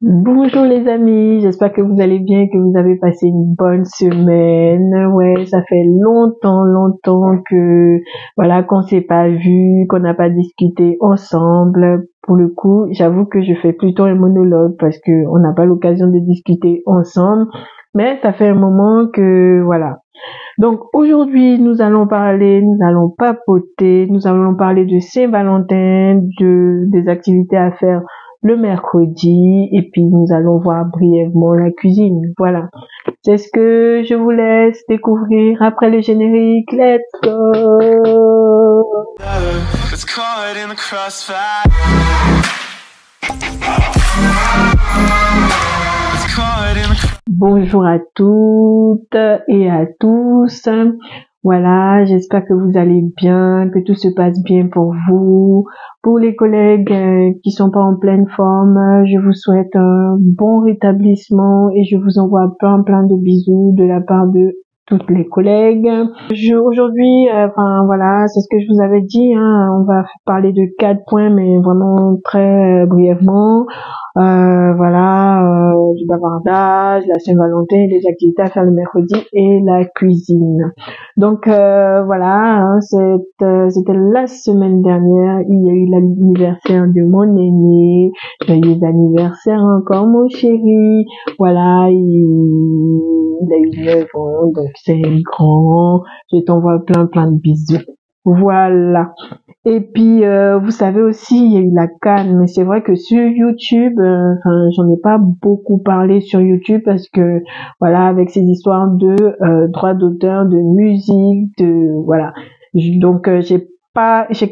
Bonjour les amis, j'espère que vous allez bien, que vous avez passé une bonne semaine. Ouais, ça fait longtemps que voilà qu'on s'est pas vu, qu'on n'a pas discuté ensemble. Pour le coup, j'avoue que je fais plutôt un monologue parce que on n'a pas l'occasion de discuter ensemble. Mais ça fait un moment que voilà. Donc aujourd'hui, nous allons papoter, nous allons parler de Saint-Valentin, des activités à faire le mercredi, et puis nous allons voir brièvement la cuisine. Voilà. C'est ce que je vous laisse découvrir après le générique. Let's go! It's caught in the crossfire. Bonjour à toutes et à tous. Voilà, j'espère que vous allez bien, que tout se passe bien pour vous. Pour les collègues qui sont pas en pleine forme, je vous souhaite un bon rétablissement et je vous envoie plein de bisous de la part de toutes les collègues. Aujourd'hui, voilà, c'est ce que je vous avais dit, hein, on va parler de 4 points, mais vraiment très brièvement. Du bavardage, la Saint-Valentin, les activités à faire le mercredi et la cuisine. Donc c'était la semaine dernière, il y a eu l'anniversaire de mon aîné, joyeux anniversaire encore mon chéri. Voilà, il a eu 9 ans, donc c'est grand. Je t'envoie plein de bisous. Voilà. Et puis, vous savez aussi, il y a eu la CAN, mais c'est vrai que sur YouTube, j'en ai pas beaucoup parlé sur YouTube parce que, voilà, avec ces histoires de droits d'auteur, de musique, voilà. Donc, j'ai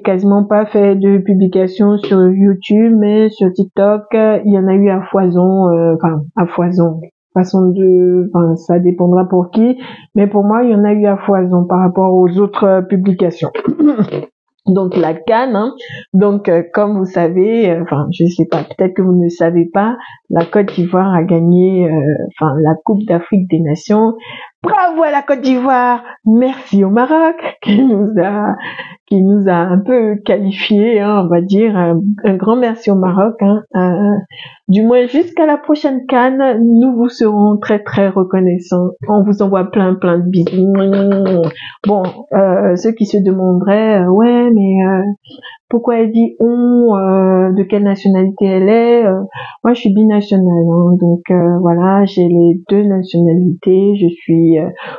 quasiment pas fait de publication sur YouTube, mais sur TikTok, il y en a eu à foison, à foison. Ça dépendra pour qui, mais pour moi, il y en a eu à foison par rapport aux autres publications. Donc la CAN, hein. Donc comme vous savez, je sais pas, peut-être que vous ne savez pas, la Côte d'Ivoire a gagné la Coupe d'Afrique des Nations. Bravo à la Côte d'Ivoire, merci au Maroc qui nous a un peu qualifié, hein, on va dire un grand merci au Maroc, hein, du moins jusqu'à la prochaine CAN, nous vous serons très reconnaissants. On vous envoie plein de bisous. Bon, ceux qui se demanderaient, ouais, mais pourquoi elle dit on, de quelle nationalité elle est, moi je suis binationale, hein, donc voilà, j'ai les deux nationalités, je suis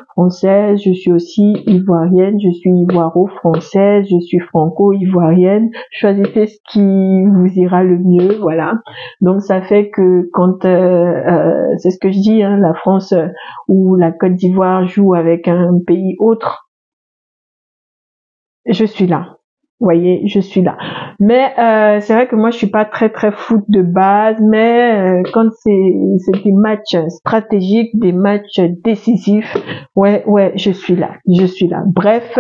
française, je suis aussi ivoirienne, je suis ivoiro-française, je suis franco-ivoirienne, choisissez ce qui vous ira le mieux, voilà. Donc ça fait que quand c'est ce que je dis, hein, la France ou la Côte d'Ivoire joue avec un pays autre, je suis là. Vous voyez, je suis là. Mais c'est vrai que moi je suis pas très foot de base, mais quand c'est des matchs stratégiques, des matchs décisifs, ouais, je suis là. Bref,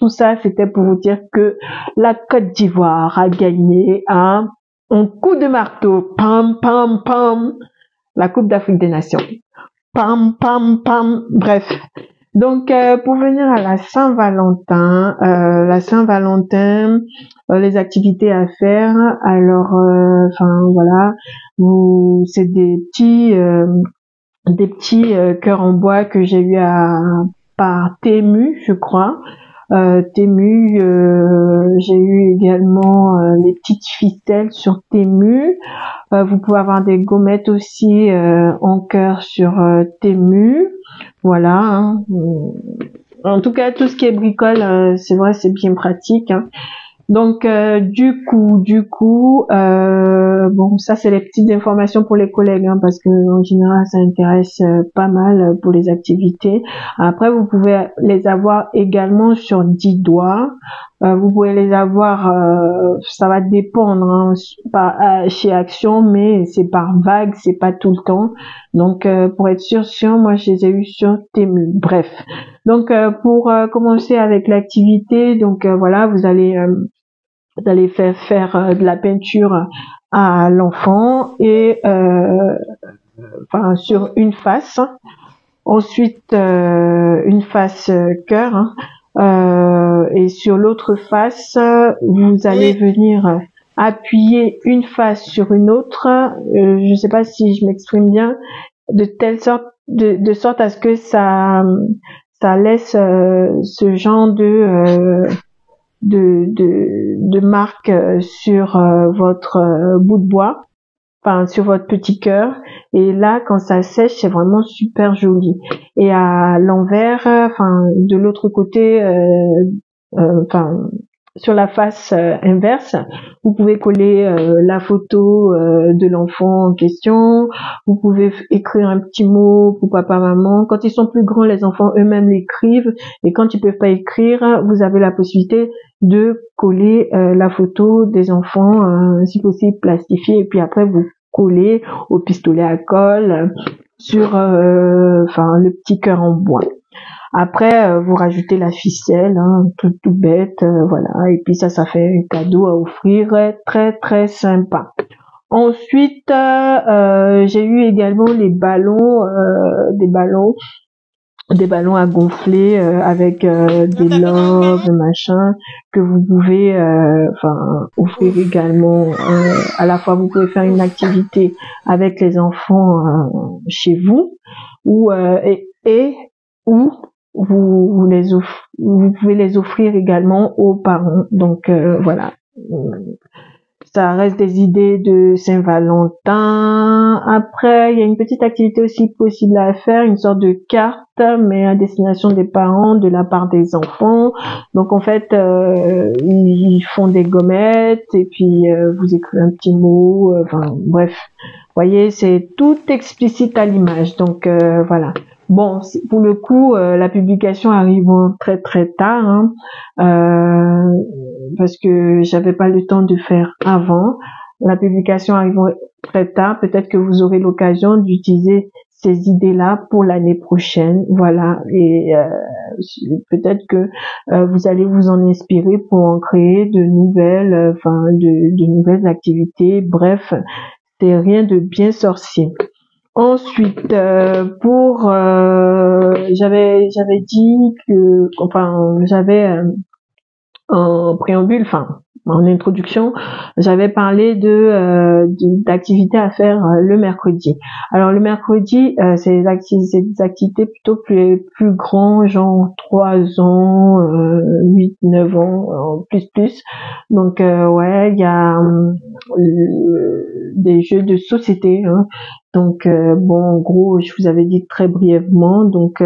tout ça c'était pour vous dire que la Côte d'Ivoire a gagné un coup de marteau, pam, la Coupe d'Afrique des Nations. Pam, bref. Donc, pour venir à la Saint-Valentin, les activités à faire. Alors, voilà, c'est des petits cœurs en bois que j'ai eu par Temu, je crois. Temu, j'ai eu également les petites ficelles sur Temu. Vous pouvez avoir des gommettes aussi en cœur sur Temu. Voilà. Hein. En tout cas, tout ce qui est bricole, c'est vrai, c'est bien pratique. Hein. Donc, du coup, bon, ça c'est les petites informations pour les collègues, hein, parce que en général, ça intéresse pas mal pour les activités. Après, vous pouvez les avoir également sur 10 doigts. Vous pouvez les avoir, ça va dépendre hein, chez Action, mais c'est par vague, c'est pas tout le temps. Donc, pour être sûr, moi je les ai eu sur Temu. Bref. Donc, pour commencer avec l'activité, donc voilà, vous allez faire de la peinture à l'enfant et sur une face. Ensuite, une face cœur. Hein. Et sur l'autre face, vous allez venir appuyer une face sur une autre. Je sais pas si je m'exprime bien, de telle sorte, de sorte à ce que ça laisse ce genre de marque sur votre bout de bois, enfin sur votre petit cœur. Et là, quand ça sèche, c'est vraiment super joli. Et à l'envers, enfin de l'autre côté, enfin sur la face inverse, vous pouvez coller la photo de l'enfant en question. Vous pouvez écrire un petit mot pour papa, maman. Quand ils sont plus grands, les enfants eux-mêmes l'écrivent. Et quand ils peuvent pas écrire, vous avez la possibilité de coller la photo des enfants, si possible plastifiée. Et puis après, vous collez au pistolet à colle sur le petit cœur en bois. Après, vous rajoutez la ficelle, hein, tout bête, voilà. Et puis ça fait un cadeau à offrir, très très sympa. Ensuite, j'ai eu également les ballons, des ballons à gonfler avec des loves, machin, que vous pouvez, offrir également. À la fois, vous pouvez faire une activité avec les enfants chez vous, ou ou vous pouvez les offrir également aux parents. Donc voilà. Ça reste des idées de Saint-Valentin. Après, il y a une petite activité aussi possible à faire, une sorte de carte, mais à destination des parents de la part des enfants. Donc en fait, ils font des gommettes et puis vous écrivez un petit mot. Bref, vous voyez, c'est tout explicite à l'image. Donc voilà. Bon, pour le coup, la publication arrive très très tard, hein, parce que j'avais pas le temps de faire avant. La publication arrive très tard. Peut-être que vous aurez l'occasion d'utiliser ces idées-là pour l'année prochaine, voilà. Et peut-être que vous allez vous en inspirer pour en créer de nouvelles, de nouvelles activités. Bref, c'est rien de bien sorcier. Ensuite, j'avais dit que, j'avais en préambule, en introduction, j'avais parlé d'activités à faire le mercredi. Alors le mercredi, c'est des activités plutôt plus grands, genre 3 ans, 8, 9 ans, plus. Donc il y a des jeux de société, hein. Donc en gros, je vous avais dit très brièvement. Donc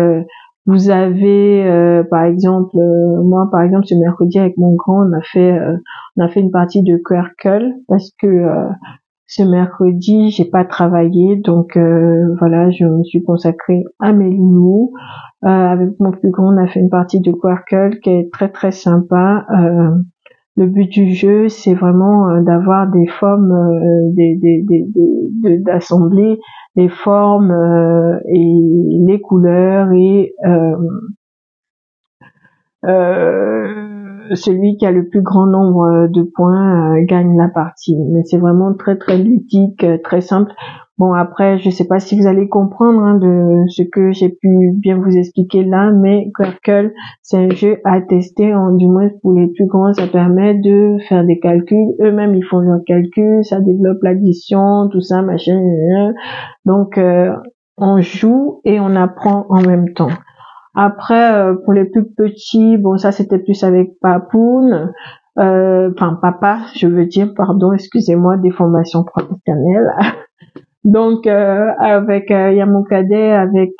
vous avez par exemple, moi par exemple ce mercredi avec mon grand, on a fait une partie de Quercle parce que ce mercredi j'ai pas travaillé, donc voilà, je me suis consacrée à mes loulous. Avec mon plus grand, on a fait une partie de Quercle qui est très très sympa. Le but du jeu, c'est vraiment d'avoir des formes, d'assembler les formes et les couleurs, et celui qui a le plus grand nombre de points gagne la partie. Mais c'est vraiment très très ludique, très simple. Bon, après, je sais pas si vous allez comprendre de ce que j'ai pu bien vous expliquer là, mais Quercle, c'est un jeu à tester, du moins pour les plus grands. Ça permet de faire des calculs. Eux-mêmes, ils font leurs calculs, ça développe l'addition, tout ça, machin. Donc, on joue et on apprend en même temps. Après, pour les plus petits, bon, ça c'était plus avec Papoun, papa, je veux dire, pardon, excusez-moi, des formations professionnelles. Donc, il y a mon cadet avec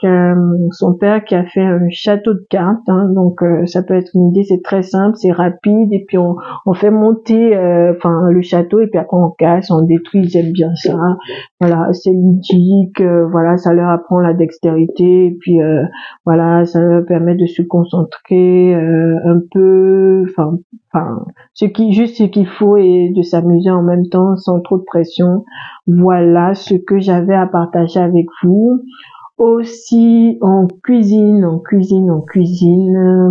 son père qui a fait un château de cartes, hein. Donc, ça peut être une idée, c'est très simple, c'est rapide, et puis on fait monter le château, et puis après on casse, on détruit. Ils aiment bien ça. Voilà, c'est ludique, voilà, ça leur apprend la dextérité, et puis voilà, ça leur permet de se concentrer un peu, ce qu'il faut, et de s'amuser en même temps sans trop de pression. Voilà ce que j'avais à partager avec vous. Aussi en cuisine,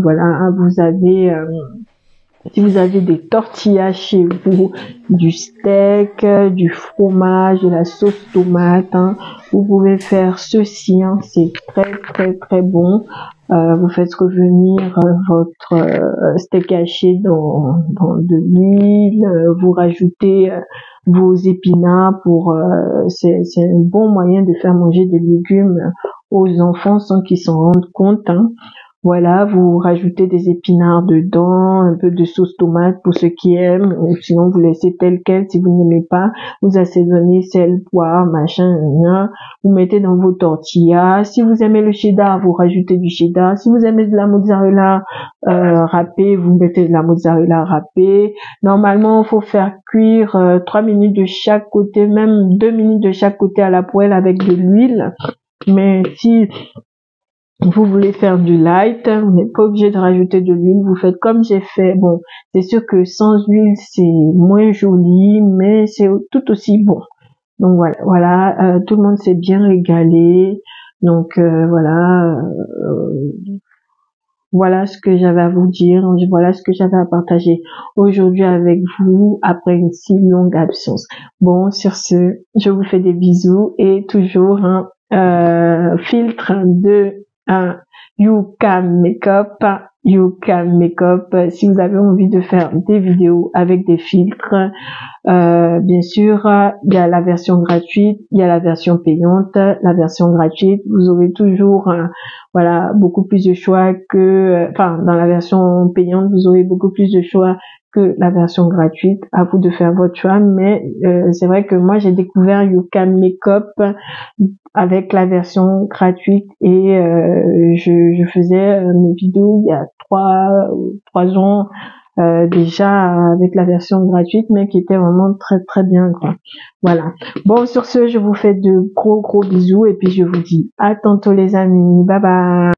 voilà, vous avez Si vous avez des tortillas chez vous, du steak, du fromage, de la sauce tomate, hein, vous pouvez faire ceci, hein, c'est très très très bon. Vous faites revenir votre steak haché dans de l'huile, vous rajoutez vos épinards c'est un bon moyen de faire manger des légumes aux enfants sans qu'ils s'en rendent compte, hein. Voilà, vous rajoutez des épinards dedans, un peu de sauce tomate pour ceux qui aiment, ou sinon vous laissez tel quel si vous n'aimez pas. Vous assaisonnez sel, poivre, machin, vous mettez dans vos tortillas. Si vous aimez le cheddar, vous rajoutez du cheddar. Si vous aimez de la mozzarella râpée, vous mettez de la mozzarella râpée. Normalement, il faut faire cuire 3 minutes de chaque côté, même 2 minutes de chaque côté à la poêle avec de l'huile. Mais si vous voulez faire du light, vous n'êtes pas obligé de rajouter de l'huile, vous faites comme j'ai fait. Bon, c'est sûr que sans huile, c'est moins joli, mais c'est tout aussi bon. Donc voilà, tout le monde s'est bien régalé. Donc voilà ce que j'avais à vous dire, voilà ce que j'avais à partager aujourd'hui avec vous après une si longue absence. Bon, sur ce, je vous fais des bisous et toujours un filtre de You Can Makeup. You Can Makeup. Si vous avez envie de faire des vidéos avec des filtres, bien sûr, il y a la version gratuite, il y a la version payante. La version gratuite, vous aurez toujours beaucoup plus de choix que dans la version payante, vous aurez beaucoup plus de choix que la version gratuite. À vous de faire votre choix, mais c'est vrai que moi j'ai découvert You Can Makeup avec la version gratuite et je faisais mes vidéos il y a trois ans déjà avec la version gratuite, mais qui était vraiment très très bien, quoi. Voilà. Bon, sur ce, je vous fais de gros bisous et puis je vous dis à tantôt les amis. Bye bye.